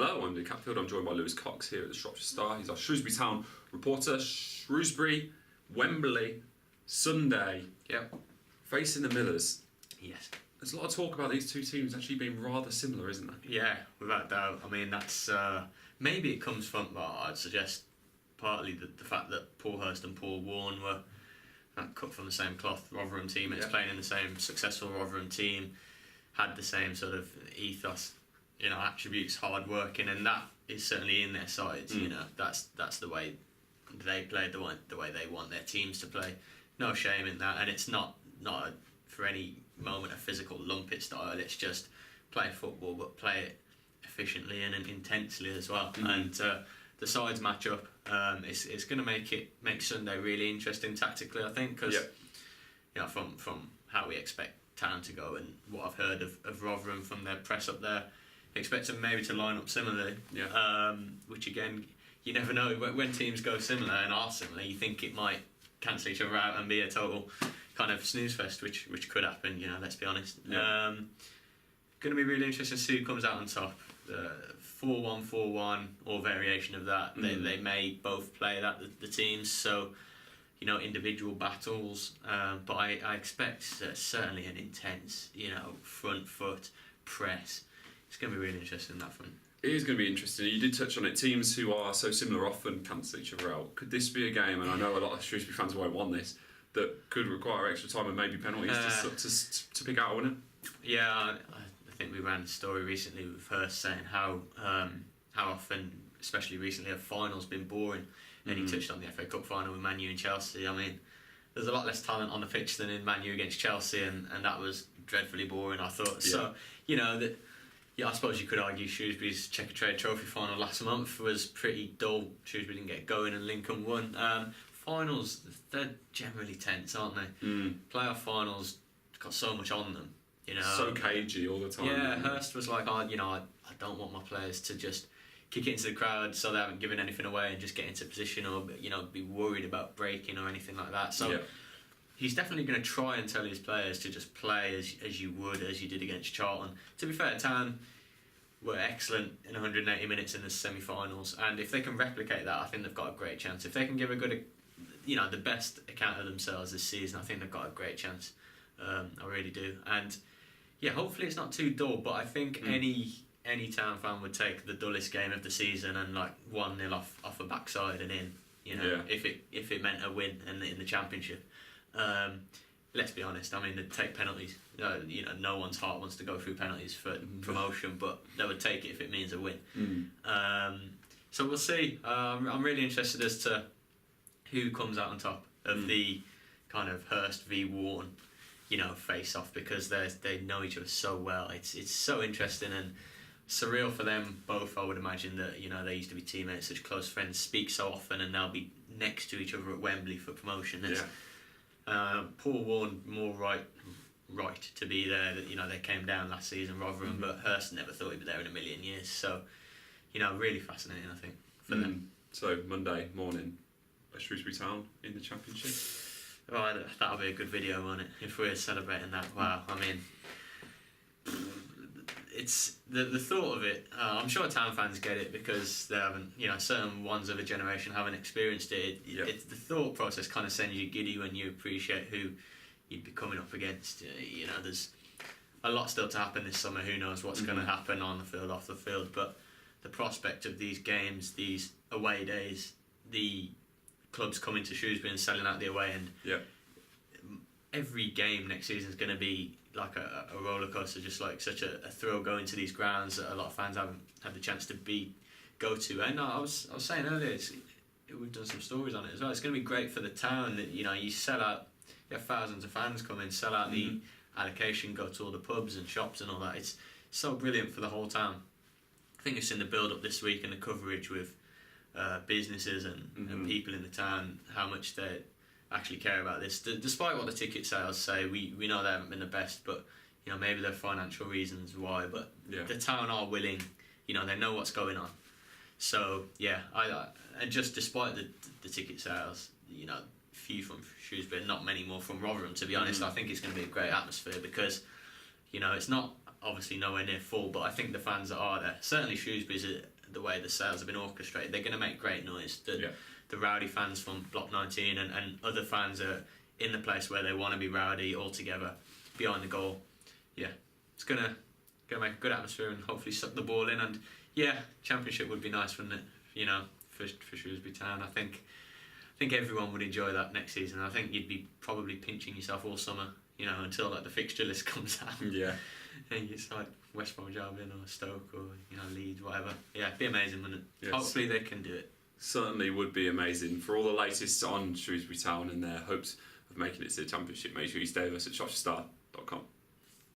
Hello, I'm Luke Hatfield. I'm joined by Lewis Cox here at the Shropshire Star. He's our Shrewsbury Town reporter. Shrewsbury, Wembley, Sunday. Yep. Facing the Millers. Yes. There's a lot of talk about these two teams actually being rather similar, isn't there? Yeah, without doubt. I mean, that's maybe it comes from. Well, I'd suggest partly the fact that Paul Hurst and Paul Warne were cut from the same cloth. Rotherham teammates playing in the same successful Rotherham team, had the same sort of ethos, attributes, hard working, and that is certainly in their sides. That's the way they play, the way they want their teams to play. No shame in that, and it's not for any moment a physical lumpy style. It's just play football, but play it efficiently and intensely as well. And the sides match up. It's going to make Sunday really interesting tactically, I think, because from how we expect Town to go and what I've heard of Rotherham from their press up there, expect them maybe to line up similarly. Which again, you never know when teams go similar and are similar. You think it might cancel each other out and be a total kind of snooze fest, which could happen. Let's be honest. Going to be really interesting to see who comes out on top. 4-1-4-1 or variation of that. They may both play that the teams. So individual battles. But I expect certainly an intense front foot press. It's going to be really interesting in that front. It is going to be interesting. You did touch on it. Teams who are so similar often cancel each other out. Could this be a game, and I know a lot of Shrewsbury fans won't want this, that could require extra time and maybe penalties to pick out a winner? Yeah, I think we ran a story recently with Hurst saying how often, especially recently, have finals been boring. And he touched on the FA Cup final with Man U and Chelsea. I mean, there's a lot less talent on the pitch than in Man U against Chelsea, and that was dreadfully boring, I thought. So, I suppose you could argue Shrewsbury's Checker Trade Trophy final last month was pretty dull. Shrewsbury didn't get going and Lincoln won. Finals, they're generally tense, aren't they? Playoff finals got so much on them. So cagey all the time. Yeah, Hurst was like, I don't want my players to just kick it into the crowd so they haven't given anything away and just get into position or be worried about breaking or anything like that. So he's definitely going to try and tell his players to just play as you did against Charlton. To be fair, Town were excellent in 180 minutes in the semi-finals, and if they can replicate that, I think they've got a great chance. If they can give a good, the best account of themselves this season, I think they've got a great chance. I really do. And hopefully it's not too dull, but I think any Town fan would take the dullest game of the season and 1-0 off a backside and in. If it meant a win in the Championship. Let's be honest. I mean, they'd take penalties. No one's heart wants to go through penalties for promotion, but they would take it if it means a win. So we'll see. I'm really interested as to who comes out on top of the kind of Hurst v Warne, face off, because they know each other so well. It's so interesting and surreal for them both. I would imagine that they used to be teammates, such close friends, speak so often, and they'll be next to each other at Wembley for promotion. Paul Warne more right to be there. That they came down last season, Rotherham, but Hurst never thought he'd be there in a million years. So really fascinating, I think, for them. So Monday morning, Shrewsbury Town in the Championship. Oh, that'll be a good video, won't it? If we're celebrating that. Wow, I mean, it's the thought of it. I'm sure Town fans get it because they haven't, certain ones of a generation haven't experienced it. It's the thought process kind of sends you giddy when you appreciate who you'd be coming up against. There's a lot still to happen this summer. Who knows what's going to happen on the field, off the field? But the prospect of these games, these away days, the clubs coming to Shrewsbury and selling out the away end. Every game next season is going to be like a roller coaster, just like such a thrill going to these grounds that a lot of fans haven't had the chance to go to. And I was saying earlier, we've done some stories on it as well. It's going to be great for the town that you sell out. You have thousands of fans come in, sell out the allocation, go to all the pubs and shops and all that. It's so brilliant for the whole town. I think it's in the build up this week and the coverage with businesses and people in the town, how much they actually care about this. Despite what the ticket sales say, we know they haven't been the best, but maybe there are financial reasons why. But the town are willing. They know what's going on. So and just despite the ticket sales, few from Shrewsbury, not many more from Rotherham. To be honest, I think it's going to be a great atmosphere because it's not obviously nowhere near full, but I think the fans that are there, certainly Shrewsbury's the way the sales have been orchestrated, they're going to make great noise. The rowdy fans from Block 19 and other fans are in the place where they want to be rowdy all together behind the goal. Yeah, it's going to make a good atmosphere and hopefully suck the ball in. And yeah, Championship would be nice, wouldn't it? You know, for Shrewsbury Town. I think everyone would enjoy that next season. I think you'd be probably pinching yourself all summer, you know, until like the fixture list comes out. Yeah. And it's like West Bromwich Albion or Stoke or, you know, Leeds, whatever. Yeah, it'd be amazing, wouldn't it? Yes. Hopefully they can do it. Certainly would be amazing. For all the latest on Shrewsbury Town and their hopes of making it to the Championship, make sure you stay with us at ShropshireStar.com.